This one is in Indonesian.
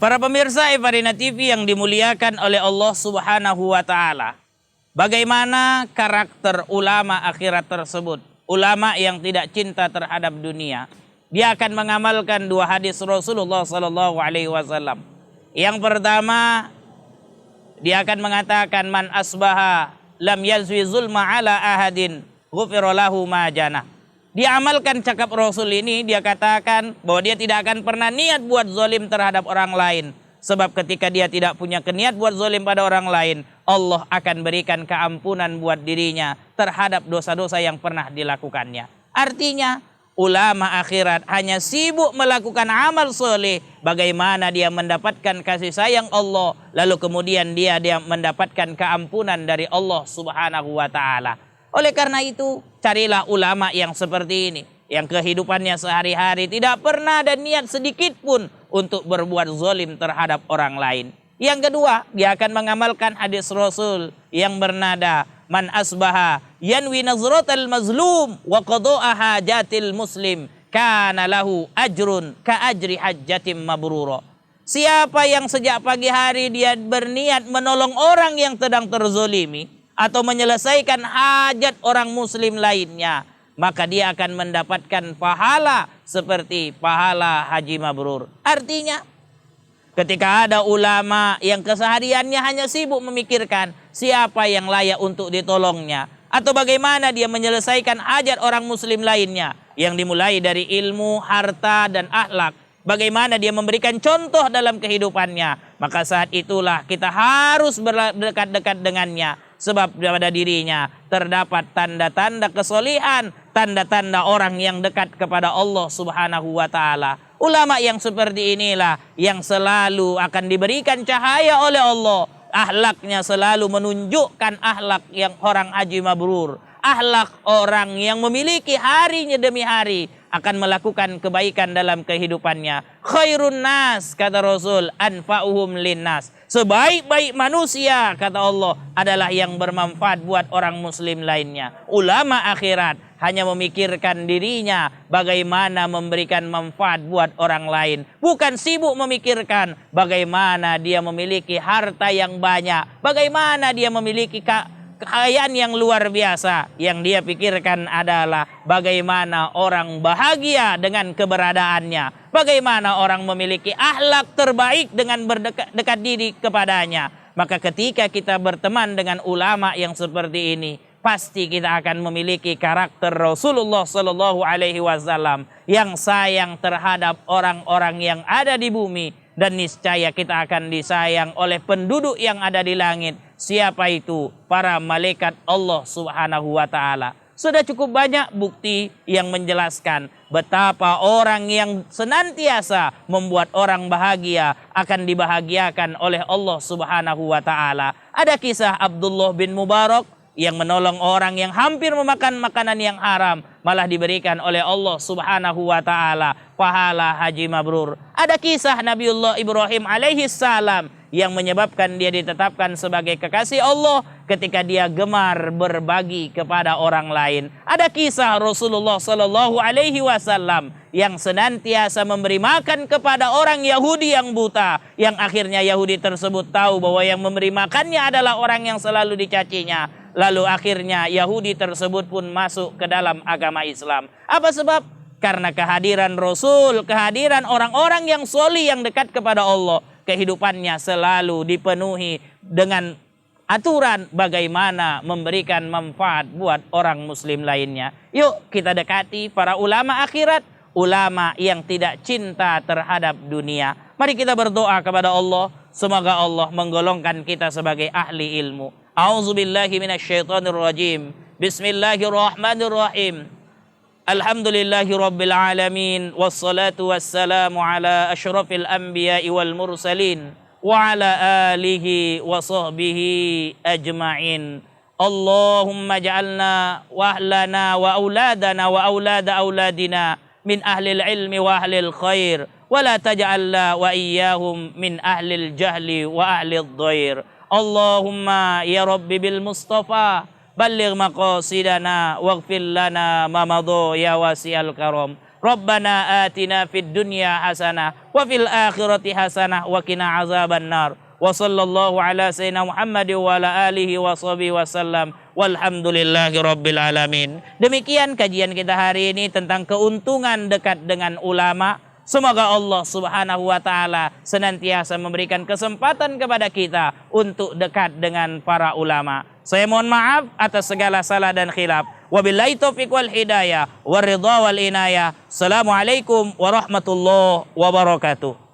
Para pemirsa Evarina TV yang dimuliakan oleh Allah Subhanahu wa Ta'ala, bagaimana karakter ulama akhirat tersebut? Ulama yang tidak cinta terhadap dunia. Dia akan mengamalkan dua hadis Rasulullah Sallallahu Alaihi Wasallam. Yang pertama, dia akan mengatakan, man asbaha lam yazwi zulma ala ahadin ghufira lahu ma janah. Dia amalkan cakap Rasul ini, dia katakan bahwa dia tidak akan pernah niat buat zalim terhadap orang lain. Sebab ketika dia tidak punya keniat buat zalim pada orang lain, Allah akan berikan keampunan buat dirinya terhadap dosa-dosa yang pernah dilakukannya. Artinya, ulama akhirat hanya sibuk melakukan amal soleh, bagaimana dia mendapatkan kasih sayang Allah, lalu kemudian dia mendapatkan keampunan dari Allah Subhanahu wa Ta'ala. Oleh karena itu, carilah ulama yang seperti ini, yang kehidupannya sehari-hari tidak pernah ada niat sedikit pun untuk berbuat zalim terhadap orang lain. Yang kedua, dia akan mengamalkan hadis Rasul yang bernada, man asbaha yanwi nazratal mazlum wa qada'a hajatil muslim kana lahu ajrun ka ajri hajjatim mabrura. Siapa yang sejak pagi hari dia berniat menolong orang yang sedang terzolimi atau menyelesaikan hajat orang muslim lainnya, maka dia akan mendapatkan pahala seperti pahala haji mabrur. Artinya, ketika ada ulama yang kesehariannya hanya sibuk memikirkan siapa yang layak untuk ditolongnya, atau bagaimana dia menyelesaikan hajat orang muslim lainnya, yang dimulai dari ilmu, harta, dan akhlak, bagaimana dia memberikan contoh dalam kehidupannya, maka saat itulah kita harus berdekat-dekat dengannya. Sebab pada dirinya terdapat tanda-tanda kesolihan, tanda-tanda orang yang dekat kepada Allah Subhanahu wa Ta'ala. Ulama yang seperti inilah yang selalu akan diberikan cahaya oleh Allah. Akhlaknya selalu menunjukkan akhlak yang orang haji mabrur. Akhlak orang yang memiliki harinya demi hari akan melakukan kebaikan dalam kehidupannya. Khairun nas, kata Rasul, anfa'uhum linnas. Sebaik-baik manusia, kata Allah, adalah yang bermanfaat buat orang muslim lainnya. Ulama akhirat hanya memikirkan dirinya bagaimana memberikan manfaat buat orang lain. Bukan sibuk memikirkan bagaimana dia memiliki harta yang banyak, bagaimana dia memiliki kekayaan yang luar biasa. Yang dia pikirkan adalah bagaimana orang bahagia dengan keberadaannya, bagaimana orang memiliki akhlak terbaik dengan berdekat diri kepadanya. Maka ketika kita berteman dengan ulama yang seperti ini, pasti kita akan memiliki karakter Rasulullah Sallallahu Alaihi Wasallam yang sayang terhadap orang-orang yang ada di bumi, dan niscaya kita akan disayang oleh penduduk yang ada di langit. Siapa itu? Para malaikat Allah Subhanahu wa Ta'ala. Sudah cukup banyak bukti yang menjelaskan betapa orang yang senantiasa membuat orang bahagia akan dibahagiakan oleh Allah Subhanahu wa Ta'ala. Ada kisah Abdullah bin Mubarak yang menolong orang yang hampir memakan makanan yang haram, malah diberikan oleh Allah Subhanahu wa Ta'ala pahala haji mabrur. Ada kisah Nabiullah Ibrahim alaihi salam yang menyebabkan dia ditetapkan sebagai kekasih Allah ketika dia gemar berbagi kepada orang lain. Ada kisah Rasulullah Sallallahu Alaihi Wasallam yang senantiasa memberi makan kepada orang Yahudi yang buta, yang akhirnya Yahudi tersebut tahu bahwa yang memberi makannya adalah orang yang selalu dicacinya. Lalu akhirnya Yahudi tersebut pun masuk ke dalam agama Islam. Apa sebab? Karena kehadiran Rasul, kehadiran orang-orang yang solih yang dekat kepada Allah. Kehidupannya selalu dipenuhi dengan aturan bagaimana memberikan manfaat buat orang muslim lainnya. Yuk kita dekati para ulama akhirat, ulama yang tidak cinta terhadap dunia. Mari kita berdoa kepada Allah, semoga Allah menggolongkan kita sebagai ahli ilmu. A'udzubillahi minasyaitonirrajim. Bismillahirrahmanirrahim. Alhamdulillahi rabbil alamin, wassalatu wassalamu ala asyrafil anbiya'i wal mursalin wa ala alihi wa sahbihi ajma'in. Allahumma ja'alna wa ahlana wa auladana wa aulada auladina min ahlil ilmi wa ahlil khair, wa la taj'alna wa iyyahum min ahlil jahli wa ahlil dhair. Allahumma ya Rabbi bil Mustafa balligh maqasidana waghfir lana ma madha ya wasi'al karam. Rabbana atina fid dunya hasanah wa fil akhirati hasanah wa qina azabannar. Wa sallallahu ala sayyidina Muhammad wa ala alihi wa sahbihi wasallam. Walhamdulillahi rabbil alamin. Demikian kajian kita hari ini tentang keuntungan dekat dengan ulama. Semoga Allah Subhanahu wa taala senantiasa memberikan kesempatan kepada kita untuk dekat dengan para ulama. Saya mohon maaf atas segala salah dan khilaf. Wabillahi taufiq wal hidayah, waridha wal inayah. Assalamualaikum warahmatullahi wabarakatuh.